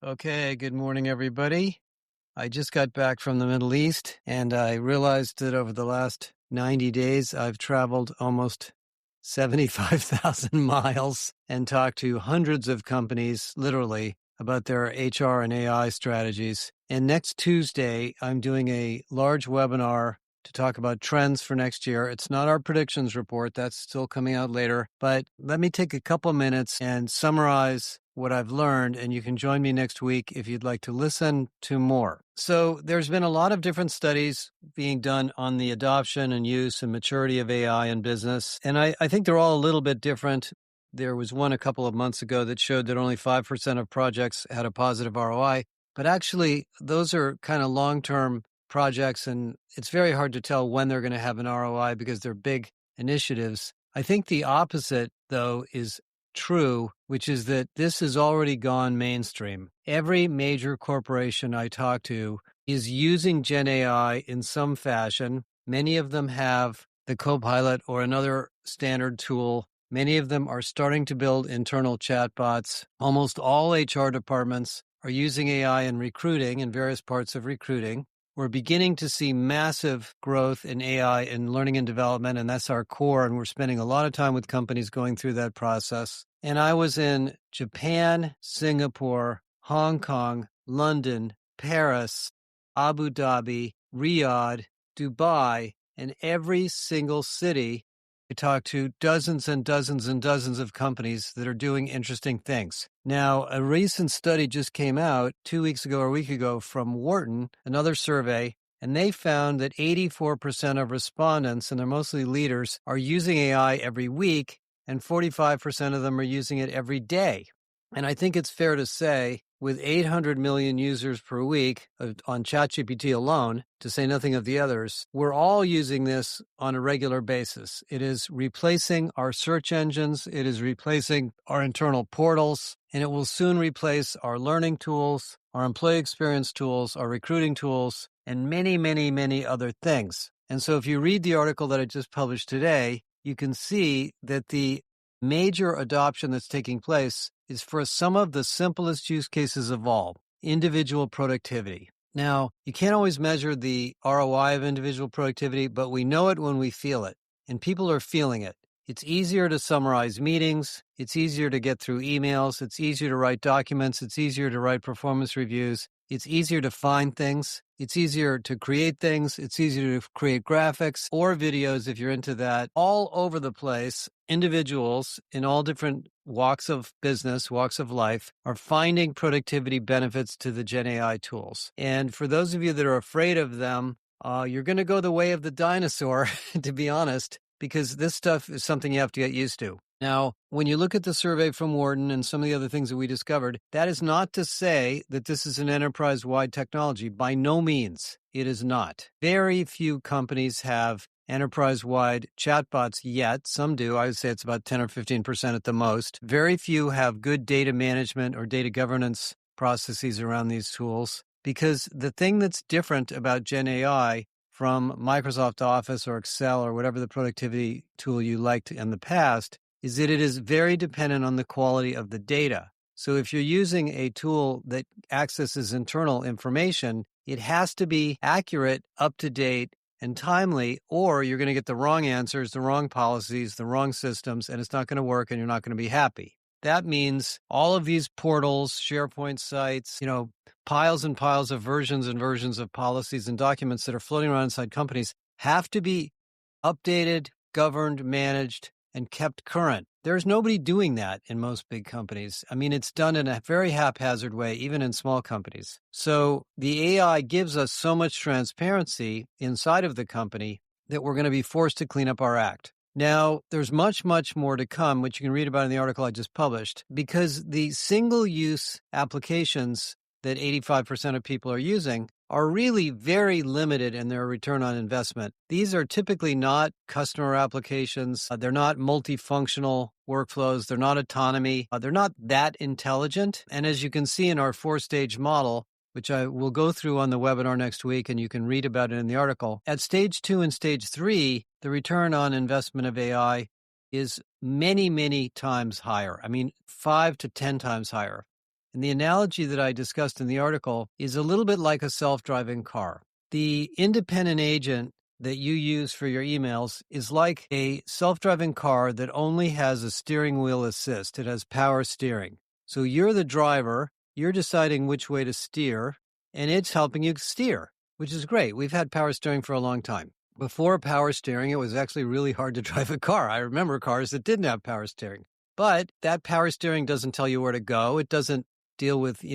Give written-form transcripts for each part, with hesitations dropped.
Okay, good morning, everybody. I just got back from the Middle East, and I realized that over the last 90 days, I've traveled almost 75,000 miles and talked to hundreds of companies, literally, about their HR and AI strategies. And next Tuesday, I'm doing a large webinar to talk about trends for next year. It's not our predictions report, that's still coming out later. But let me take a couple minutes and summarize what I've learned, and you can join me next week if you'd like to listen to more. So there's been a lot of different studies being done on the adoption and use and maturity of AI in business, and I think they're all a little bit different. There was one a couple of months ago that showed that only 5% of projects had a positive ROI, but actually those are kind of long-term projects, and it's very hard to tell when they're going to have an ROI because they're big initiatives. I think the opposite, though, is true, which is that this has already gone mainstream. Every major corporation I talk to is using Gen AI in some fashion. Many of them have the Copilot or another standard tool. Many of them are starting to build internal chatbots. Almost all HR departments are using AI in recruiting, in various parts of recruiting. We're beginning to see massive growth in AI in learning and development, and that's our core, and we're spending a lot of time with companies going through that process. And I was in Japan, Singapore, Hong Kong, London, Paris, Abu Dhabi, Riyadh, Dubai, and every single city I talked to dozens and dozens and dozens of companies that are doing interesting things. Now, a recent study just came out 2 weeks ago or a week ago from Wharton, another survey, and they found that 84% of respondents, and they're mostly leaders, are using AI every week, and 45% of them are using it every day. And I think it's fair to say, with 800 million users per week on ChatGPT alone, to say nothing of the others, we're all using this on a regular basis. It is replacing our search engines. It is replacing our internal portals, and it will soon replace our learning tools, our employee experience tools, our recruiting tools, and many, many, many other things. And so if you read the article that I just published today, you can see that the major adoption that's taking place is for some of the simplest use cases of all, individual productivity. Now, you can't always measure the ROI of individual productivity, but we know it when we feel it, and people are feeling it. It's easier to summarize meetings. It's easier to get through emails. It's easier to write documents. It's easier to write performance reviews. It's easier to find things. It's easier to create things. It's easier to create graphics or videos if you're into that. All over the place, individuals in all different walks of business, walks of life, are finding productivity benefits to the Gen AI tools. And for those of you that are afraid of them, you're going to go the way of the dinosaur, to be honest, because this stuff is something you have to get used to. Now, when you look at the survey from Wharton and some of the other things that we discovered, that is not to say that this is an enterprise-wide technology. By no means, it is not. Very few companies have enterprise-wide chatbots yet. Some do. I would say it's about 10 or 15% at the most. Very few have good data management or data governance processes around these tools, because the thing that's different about Gen AI from Microsoft Office or Excel or whatever the productivity tool you liked in the past is that it is very dependent on the quality of the data. So if you're using a tool that accesses internal information, it has to be accurate, up to date, and timely, or you're going to get the wrong answers, the wrong policies, the wrong systems, and it's not going to work and you're not going to be happy. That means all of these portals, SharePoint sites, piles and piles of versions and versions of policies and documents that are floating around inside companies have to be updated, governed, managed, and kept current. There's nobody doing that in most big companies. I mean, it's done in a very haphazard way, even in small companies. So the AI gives us so much transparency inside of the company that we're going to be forced to clean up our act. Now, there's much, much more to come, which you can read about in the article I just published, because the single-use applications that 85% of people are using are really very limited in their return on investment. These are typically not customer applications. They're not multifunctional workflows. They're not autonomy. They're not that intelligent. And as you can see in our 4-stage model, which I will go through on the webinar next week, and you can read about it in the article, at stage 2 and stage 3, the return on investment of AI is many, many times higher. I mean, 5 to 10 times higher. And the analogy that I discussed in the article is a little bit like a self-driving car. The independent agent that you use for your emails is like a self-driving car that only has a steering wheel assist. It has power steering. So you're the driver, you're deciding which way to steer, and it's helping you steer, which is great. We've had power steering for a long time. Before power steering, it was actually really hard to drive a car. I remember cars that didn't have power steering. But that power steering doesn't tell you where to go. It doesn't deal with,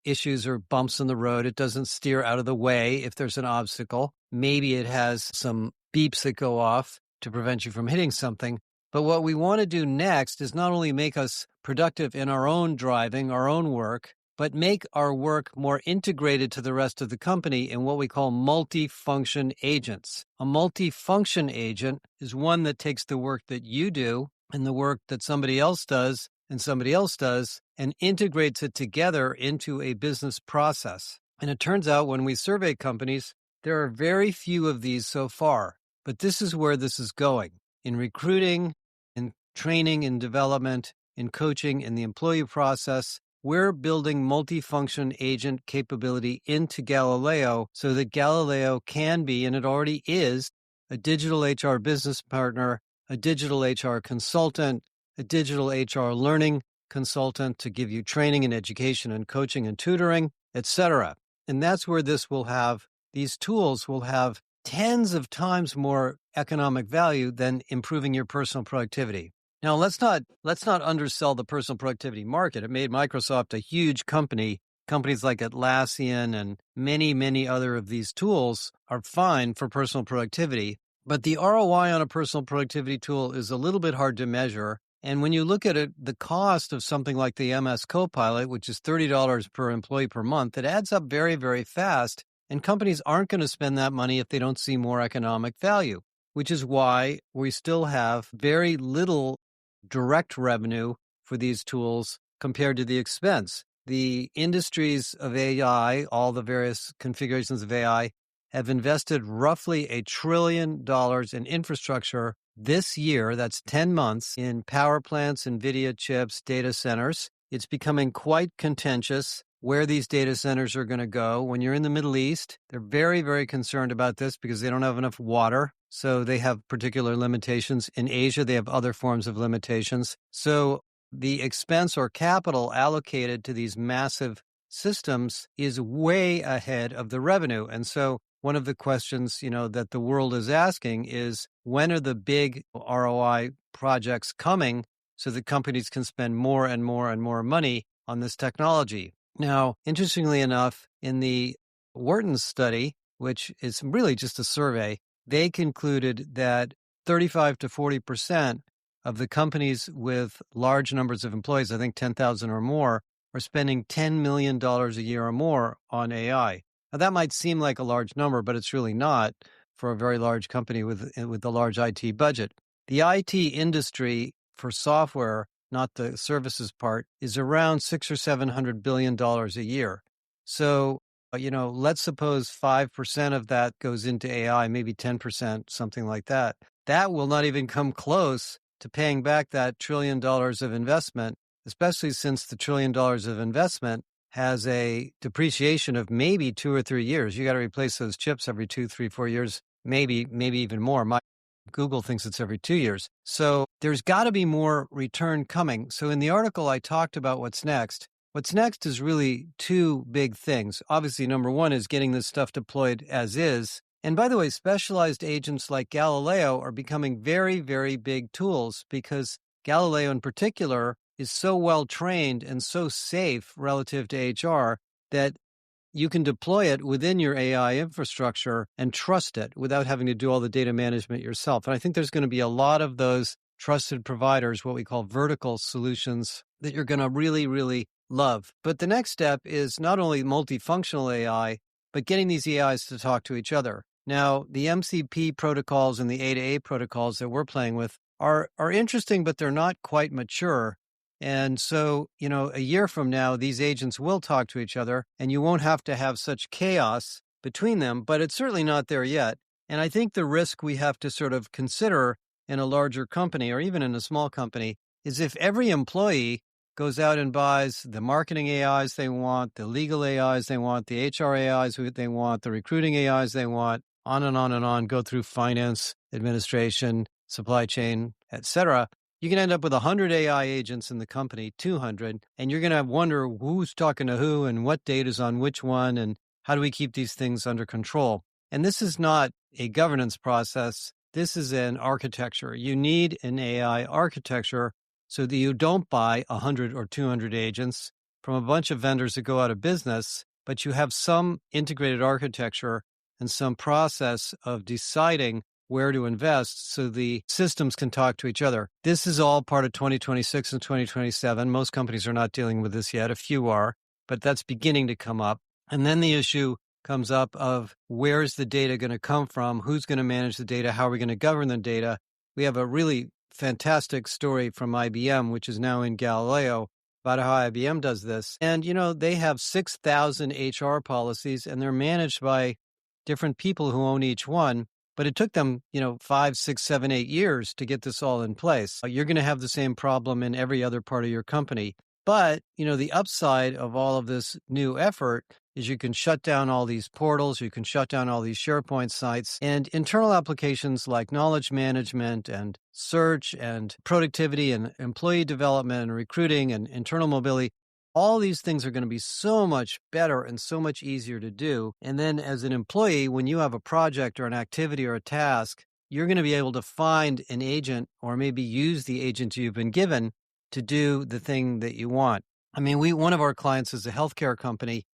issues or bumps in the road. It doesn't steer out of the way if there's an obstacle. Maybe it has some beeps that go off to prevent you from hitting something. But what we want to do next is not only make us productive in our own driving, our own work, but make our work more integrated to the rest of the company in what we call multifunction agents. A multifunction agent is one that takes the work that you do and the work that somebody else does and somebody else does and integrates it together into a business process. And it turns out when we survey companies, there are very few of these so far, but this is where this is going. In recruiting, in training and development, in coaching, in the employee process, we're building multifunction agent capability into Galileo so that Galileo can be, and it already is, a digital HR business partner, a digital HR consultant, a digital HR learning consultant to give you training and education and coaching and tutoring, etc. And that's where these tools will have tens of times more economic value than improving your personal productivity. Now, let's not undersell the personal productivity market. It made Microsoft a huge company. Companies like Atlassian and many, many other of these tools are fine for personal productivity. But the ROI on a personal productivity tool is a little bit hard to measure. And when you look at it, the cost of something like the MS Copilot, which is $30 per employee per month, it adds up very, very fast. And companies aren't going to spend that money if they don't see more economic value, which is why we still have very little direct revenue for these tools compared to the expense. The industries of AI, all the various configurations of AI, have invested roughly $1 trillion in infrastructure this year. That's 10 months in power plants, NVIDIA chips, data centers. It's becoming quite contentious where these data centers are going to go. When you're in the Middle East, they're very, very concerned about this because they don't have enough water. So they have particular limitations. In Asia, they have other forms of limitations. So the expense or capital allocated to these massive systems is way ahead of the revenue. And so one of the questions, that the world is asking is, when are the big ROI projects coming so that companies can spend more and more and more money on this technology? Now, interestingly enough, in the Wharton study, which is really just a survey, they concluded that 35 to 40% of the companies with large numbers of employees, I think 10,000 or more, are spending $10 million a year or more on AI. Now, that might seem like a large number, but it's really not for a very large company with a large IT budget. The IT industry for software, not the services part, is around $600 or $700 billion a year. So, let's suppose 5% of that goes into AI, maybe 10%, something like that. That will not even come close to paying back that $1 trillion of investment, especially since the $1 trillion of investment has a depreciation of maybe 2 or 3 years. You got to replace those chips every 2, 3, 4 years, maybe even more. Google thinks it's every 2 years. So there's got to be more return coming. So in the article, I talked about what's next. What's next is really two big things. Obviously, number one is getting this stuff deployed as is. And by the way, specialized agents like Galileo are becoming very, very big tools because Galileo in particular is so well trained and so safe relative to HR that you can deploy it within your AI infrastructure and trust it without having to do all the data management yourself. And I think there's going to be a lot of those trusted providers, what we call vertical solutions, that you're going to really, really love. But the next step is not only multifunctional AI, but getting these AIs to talk to each other. Now, the MCP protocols and the A2A protocols that we're playing with are interesting, but they're not quite mature. And so, a year from now, these agents will talk to each other and you won't have to have such chaos between them, but it's certainly not there yet. And I think the risk we have to sort of consider in a larger company or even in a small company is if every employee goes out and buys the marketing AIs they want, the legal AIs they want, the HR AIs they want, the recruiting AIs they want, on and on and on, go through finance, administration, supply chain, etc. You can end up with 100 AI agents in the company, 200, and you're going to wonder who's talking to who and what data's on which one and how do we keep these things under control. And this is not a governance process. This is an architecture. You need an AI architecture so that you don't buy 100 or 200 agents from a bunch of vendors that go out of business, but you have some integrated architecture and some process of deciding where to invest so the systems can talk to each other. This is all part of 2026 and 2027. Most companies are not dealing with this yet. A few are, but that's beginning to come up. And then the issue comes up of where's the data going to come from? Who's going to manage the data? How are we going to govern the data? We have a really fantastic story from IBM, which is now in Galileo, about how IBM does this. And, they have 6,000 HR policies and they're managed by different people who own each one. But it took them, 5, 6, 7, 8 years to get this all in place. You're going to have the same problem in every other part of your company. But, the upside of all of this new effort is you can shut down all these portals, you can shut down all these SharePoint sites, and internal applications like knowledge management and search and productivity and employee development and recruiting and internal mobility. All these things are going to be so much better and so much easier to do. And then as an employee, when you have a project or an activity or a task, you're going to be able to find an agent or maybe use the agent you've been given to do the thing that you want. I mean, one of our clients is a healthcare company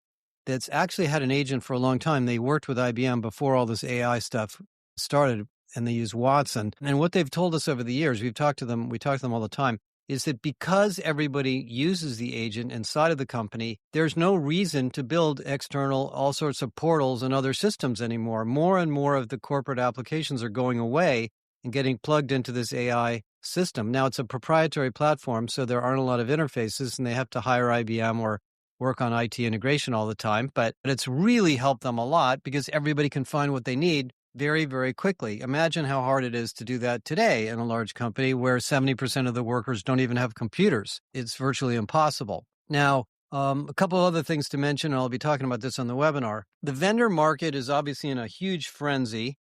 that's actually had an agent for a long time. They worked with IBM before all this AI stuff started, and they use Watson. And what they've told us over the years, we talk to them all the time, is that because everybody uses the agent inside of the company, there's no reason to build external, all sorts of portals and other systems anymore. More and more of the corporate applications are going away and getting plugged into this AI system. Now, it's a proprietary platform, so there aren't a lot of interfaces, and they have to hire IBM or work on IT integration all the time. But it's really helped them a lot because everybody can find what they need very, very quickly. Imagine how hard it is to do that today in a large company where 70% of the workers don't even have computers. It's virtually impossible. Now, a couple other things to mention, and I'll be talking about this on the webinar. The vendor market is obviously in a huge frenzy.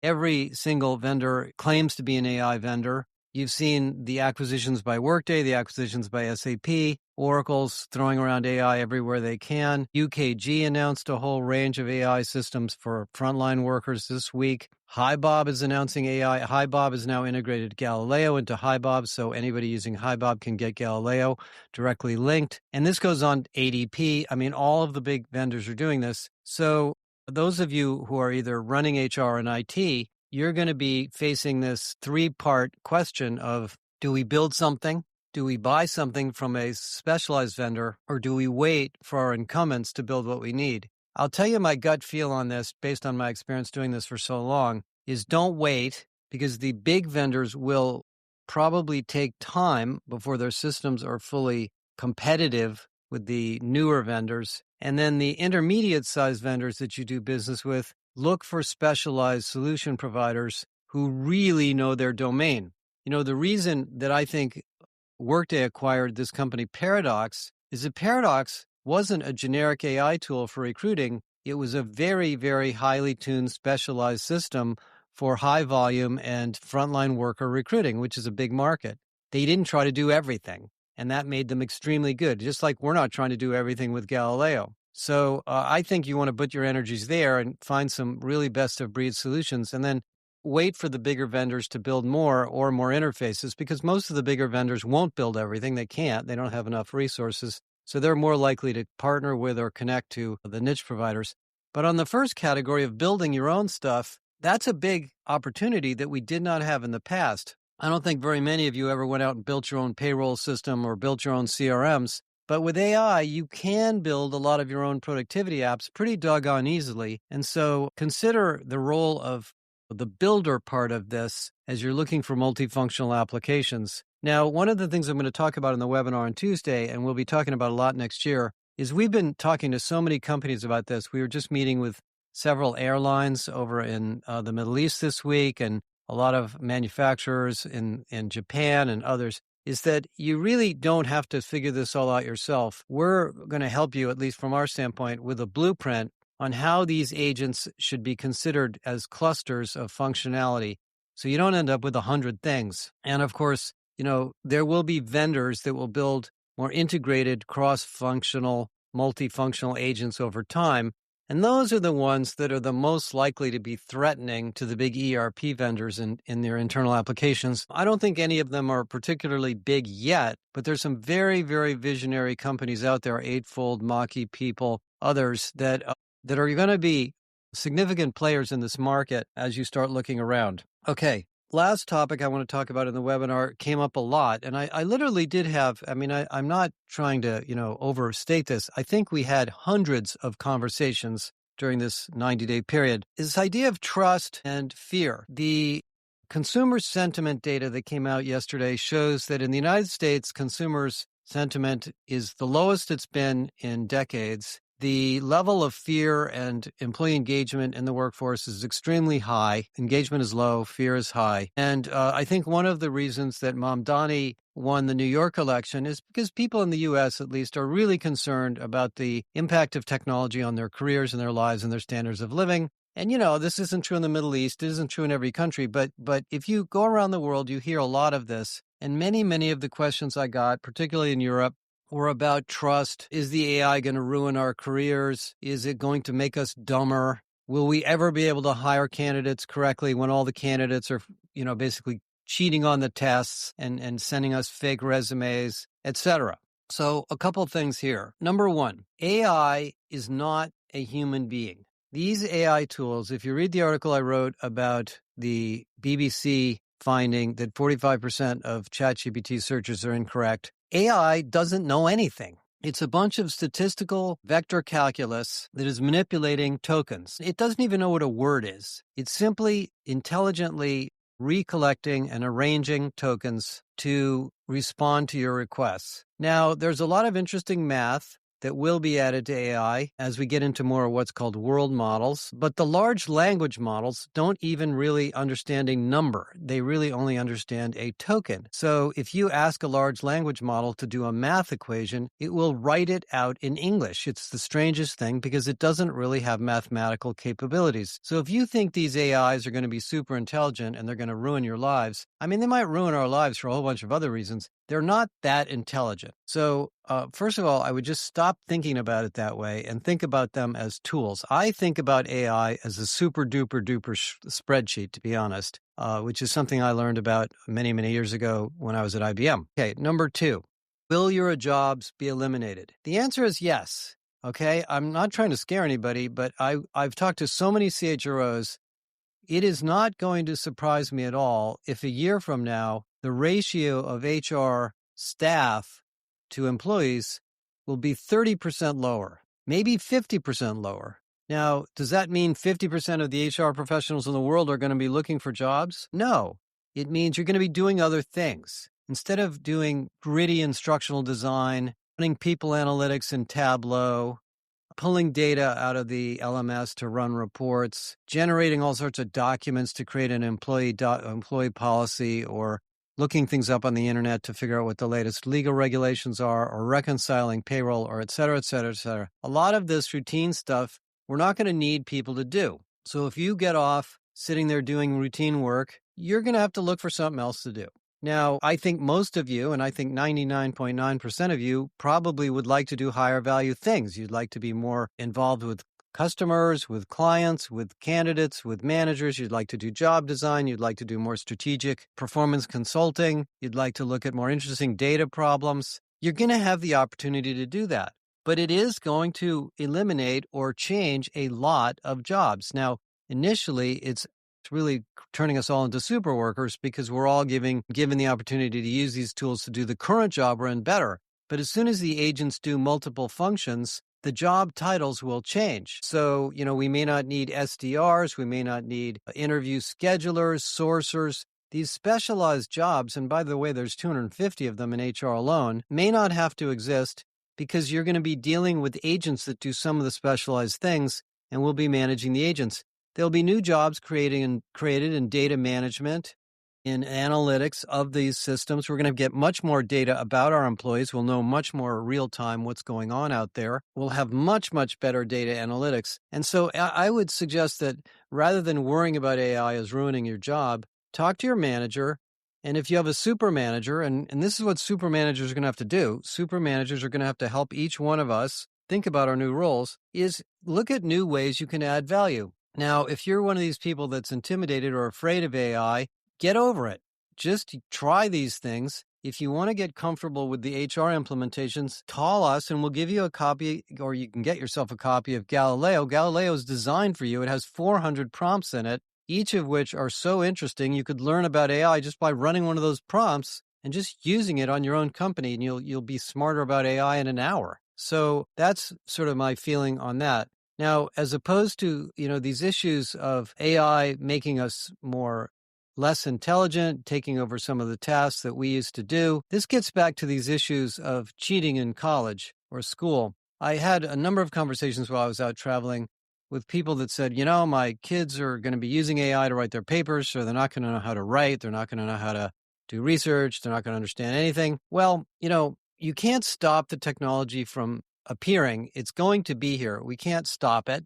Every single vendor claims to be an AI vendor. You've seen the acquisitions by Workday, the acquisitions by SAP, Oracle's throwing around AI everywhere they can. UKG announced a whole range of AI systems for frontline workers this week. HiBob is announcing AI. HiBob is now integrated Galileo into HiBob, so anybody using HiBob can get Galileo directly linked. And this goes on ADP. I mean, all of the big vendors are doing this. So those of you who are either running HR and IT, you're going to be facing this 3-part question of, do we build something? Do we buy something from a specialized vendor, or do we wait for our incumbents to build what we need? I'll tell you my gut feel on this, based on my experience doing this for so long, is don't wait, because the big vendors will probably take time before their systems are fully competitive with the newer vendors. And then the intermediate sized vendors that you do business with, look for specialized solution providers who really know their domain. The reason that I think Workday acquired this company Paradox is that Paradox wasn't a generic AI tool for recruiting. It was a very, very highly tuned specialized system for high volume and frontline worker recruiting, which is a big market. They didn't try to do everything, and that made them extremely good, just like we're not trying to do everything with Galileo. So I think you want to put your energies there and find some really best of breed solutions, and then wait for the bigger vendors to build more or more interfaces, because most of the bigger vendors won't build everything. They can't. They don't have enough resources. So they're more likely to partner with or connect to the niche providers. But on the first category of building your own stuff, that's a big opportunity that we did not have in the past. I don't think very many of you ever went out and built your own payroll system or built your own CRMs. But with AI, you can build a lot of your own productivity apps pretty doggone easily. And so consider the role of the builder part of this as you're looking for multifunctional applications. Now, one of the things I'm going to talk about in the webinar on Tuesday, and we'll be talking about a lot next year, is we've been talking to so many companies about this. We were just meeting with several airlines over in the Middle East this week, and a lot of manufacturers in Japan and others. is that you really don't have to figure this all out yourself. We're going to help you, at least from our standpoint, with a blueprint on how these agents should be considered as clusters of functionality, so you don't end up with 100 things. And of course, there will be vendors that will build more integrated, cross-functional, multifunctional agents over time. And those are the ones that are the most likely to be threatening to the big ERP vendors in their internal applications. I don't think any of them are particularly big yet, but there's some very, very visionary companies out there, Eightfold, Maki People, others that are going to be significant players in this market as you start looking around. Okay. Last topic I want to talk about in the webinar came up a lot, and I literally did have, I'm not trying to, overstate this. I think we had hundreds of conversations during this 90-day period. Is this idea of trust and fear. The consumer sentiment data that came out yesterday shows that in the United States, consumers' sentiment is the lowest it's been in decades. The level of fear and employee engagement in the workforce is extremely high. Engagement is low, fear is high. And I think one of the reasons that Mamdani won the New York election is because people in the U.S., at least, are really concerned about the impact of technology on their careers and their lives and their standards of living. And, this isn't true in the Middle East. It isn't true in every country. But if you go around the world, you hear a lot of this. And many, many of the questions I got, particularly in Europe, were about trust. Is the AI going to ruin our careers? Is it going to make us dumber? Will we ever be able to hire candidates correctly when all the candidates are, basically cheating on the tests and sending us fake resumes, etc.? So a couple of things here. Number one, AI is not a human being. These AI tools, if you read the article I wrote about the BBC finding that 45% of ChatGPT searches are incorrect, AI doesn't know anything. It's a bunch of statistical vector calculus that is manipulating tokens. It doesn't even know what a word is. It's simply intelligently recollecting and arranging tokens to respond to your requests. Now, there's a lot of interesting math that will be added to AI as we get into more of what's called world models. But the large language models don't even really understand a number. They really only understand a token. So if you ask a large language model to do a math equation, it will write it out in English. It's the strangest thing because it doesn't really have mathematical capabilities. So if you think these AIs are going to be super intelligent and they're going to ruin your lives, they might ruin our lives for a whole bunch of other reasons. They're not that intelligent. So first of all, I would just stop thinking about it that way and think about them as tools. I think about AI as a super duper duper spreadsheet, to be honest, which is something I learned about many, many years ago when I was at IBM. Okay, number two, will your jobs be eliminated? The answer is yes. Okay, I'm not trying to scare anybody, but I've talked to so many CHROs. It is not going to surprise me at all if a year from now, the ratio of HR staff to employees will be 30% lower, maybe 50% lower. Now, does that mean 50% of the HR professionals in the world are going to be looking for jobs? No. It means you're going to be doing other things. Instead of doing gritty instructional design, running people analytics in Tableau, pulling data out of the LMS to run reports, generating all sorts of documents to create an employee policy, or looking things up on the internet to figure out what the latest legal regulations are, or reconciling payroll, or et cetera, et cetera, et cetera. A lot of this routine stuff, we're not going to need people to do. So if you get off sitting there doing routine work, you're going to have to look for something else to do. Now, I think most of you, and I think 99.9% of you, probably would like to do higher value things. You'd like to be more involved with customers, with clients, with candidates, with managers. You'd like to do job design. You'd like to do more strategic performance consulting. You'd like to look at more interesting data problems. You're going to have the opportunity to do that. But it is going to eliminate or change a lot of jobs. Now, initially, it's really turning us all into super workers because we're all given the opportunity to use these tools to do the current job we're in better. But as soon as the agents do multiple functions, the job titles will change. So, we may not need SDRs, we may not need interview schedulers, sourcers. These specialized jobs, and by the way, there's 250 of them in HR alone, may not have to exist because you're going to be dealing with agents that do some of the specialized things, and we'll be managing the agents. There'll be new jobs created in data management, in analytics of these systems. We're going to get much more data about our employees. We'll know much more real time what's going on out there. We'll have much, much better data analytics. And so I would suggest that rather than worrying about AI as ruining your job, talk to your manager. And if you have a super manager, and this is what super managers are going to have to do, super managers are going to have to help each one of us think about our new roles, is look at new ways you can add value. Now, if you're one of these people that's intimidated or afraid of AI, get over it. Just try these things. If you want to get comfortable with the HR implementations, call us and we'll give you a copy, or you can get yourself a copy of Galileo. Galileo is designed for you. It has 400 prompts in it, each of which are so interesting. You could learn about AI just by running one of those prompts and just using it on your own company, and you'll be smarter about AI in an hour. So that's sort of my feeling on that. Now, as opposed to, these issues of AI making us less intelligent, taking over some of the tasks that we used to do, this gets back to these issues of cheating in college or school. I had a number of conversations while I was out traveling with people that said, my kids are going to be using AI to write their papers, so they're not going to know how to write. They're not going to know how to do research. They're not going to understand anything. Well, you can't stop the technology from appearing. It's going to be here. We can't stop it.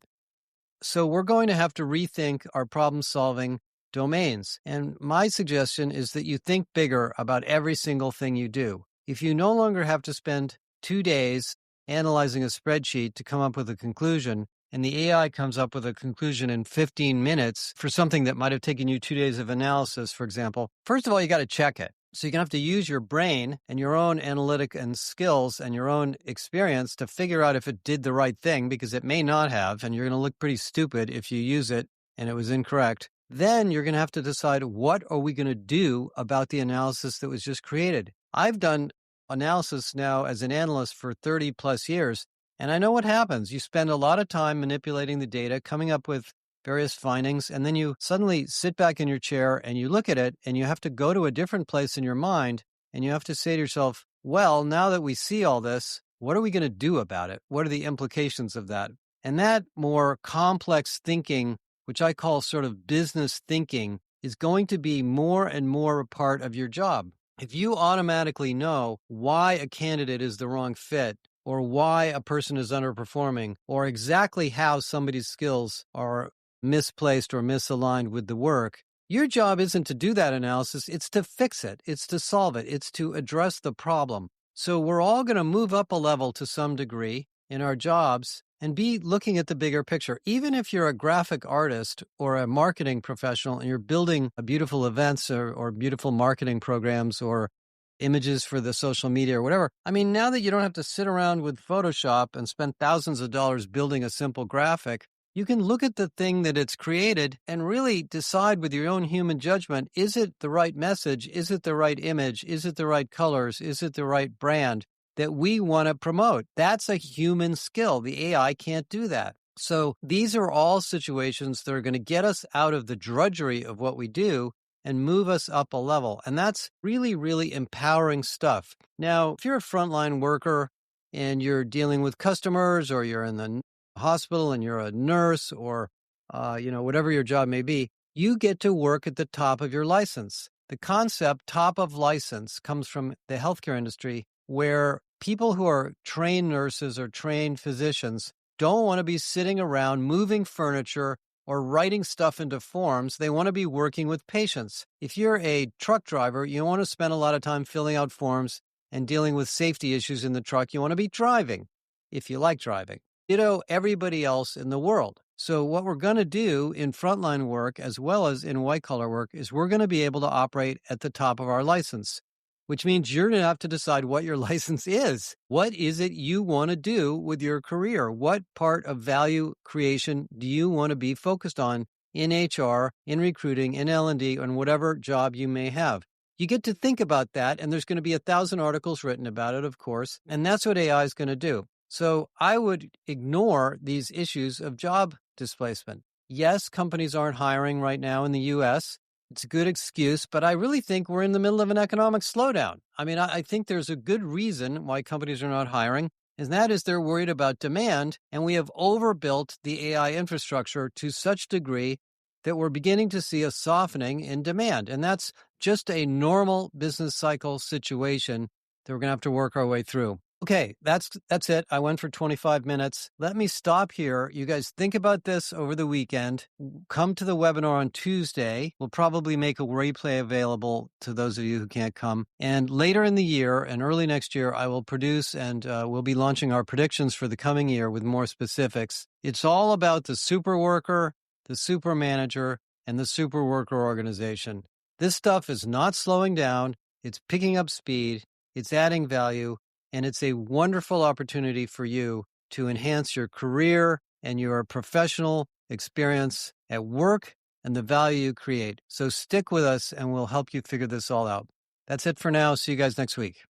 So we're going to have to rethink our problem-solving domains. And my suggestion is that you think bigger about every single thing you do. If you no longer have to spend 2 days analyzing a spreadsheet to come up with a conclusion, and the AI comes up with a conclusion in 15 minutes for something that might have taken you 2 days of analysis, for example, first of all, you got to check it. So you're going to have to use your brain and your own analytic and skills and your own experience to figure out if it did the right thing, because it may not have, and you're going to look pretty stupid if you use it and it was incorrect. Then you're going to have to decide, what are we going to do about the analysis that was just created? I've done analysis now as an analyst for 30 plus years, and I know what happens. You spend a lot of time manipulating the data, coming up with various findings, and then you suddenly sit back in your chair and you look at it and you have to go to a different place in your mind and you have to say to yourself, well, now that we see all this, what are we going to do about it? What are the implications of that? And that more complex thinking, which I call sort of business thinking, is going to be more and more a part of your job. If you automatically know why a candidate is the wrong fit, or why a person is underperforming, or exactly how somebody's skills are misplaced or misaligned with the work, your job isn't to do that analysis. It's to fix it. It's to solve it. It's to address the problem. So we're all going to move up a level to some degree in our jobs and be looking at the bigger picture. Even if you're a graphic artist or a marketing professional and you're building beautiful events or beautiful marketing programs or images for the social media or whatever. I mean, now that you don't have to sit around with Photoshop and spend thousands of dollars building a simple graphic, you can look at the thing that it's created and really decide with your own human judgment, is it the right message? Is it the right image? Is it the right colors? Is it the right brand that we want to promote? That's a human skill. The AI can't do that. So these are all situations that are going to get us out of the drudgery of what we do and move us up a level. And that's really, really empowering stuff. Now, if you're a frontline worker and you're dealing with customers, or you're in the hospital and you're a nurse, or whatever your job may be, you get to work at the top of your license. The concept top of license comes from the healthcare industry, where people who are trained nurses or trained physicians don't want to be sitting around moving furniture or writing stuff into forms. They want to be working with patients. If you're a truck driver, you don't want to spend a lot of time filling out forms and dealing with safety issues in the truck. You want to be driving, if you like driving. Everybody else in the world. So what we're going to do in frontline work as well as in white collar work is we're going to be able to operate at the top of our license, which means you're going to have to decide what your license is. What is it you want to do with your career? What part of value creation do you want to be focused on in HR, in recruiting, in L&D, and whatever job you may have? You get to think about that, and there's going to be 1,000 articles written about it, of course, and that's what AI is going to do. So I would ignore these issues of job displacement. Yes, companies aren't hiring right now in the U.S., it's a good excuse, but I really think we're in the middle of an economic slowdown. I mean, I think there's a good reason why companies are not hiring, and that is they're worried about demand, and we have overbuilt the AI infrastructure to such degree that we're beginning to see a softening in demand. And that's just a normal business cycle situation that we're going to have to work our way through. Okay, that's it. I went for 25 minutes. Let me stop here. You guys think about this over the weekend. Come to the webinar on Tuesday. We'll probably make a replay available to those of you who can't come. And later in the year and early next year, I will produce and we'll be launching our predictions for the coming year with more specifics. It's all about the super worker, the super manager, and the super worker organization. This stuff is not slowing down. It's picking up speed. It's adding value. And it's a wonderful opportunity for you to enhance your career and your professional experience at work and the value you create. So stick with us and we'll help you figure this all out. That's it for now. See you guys next week.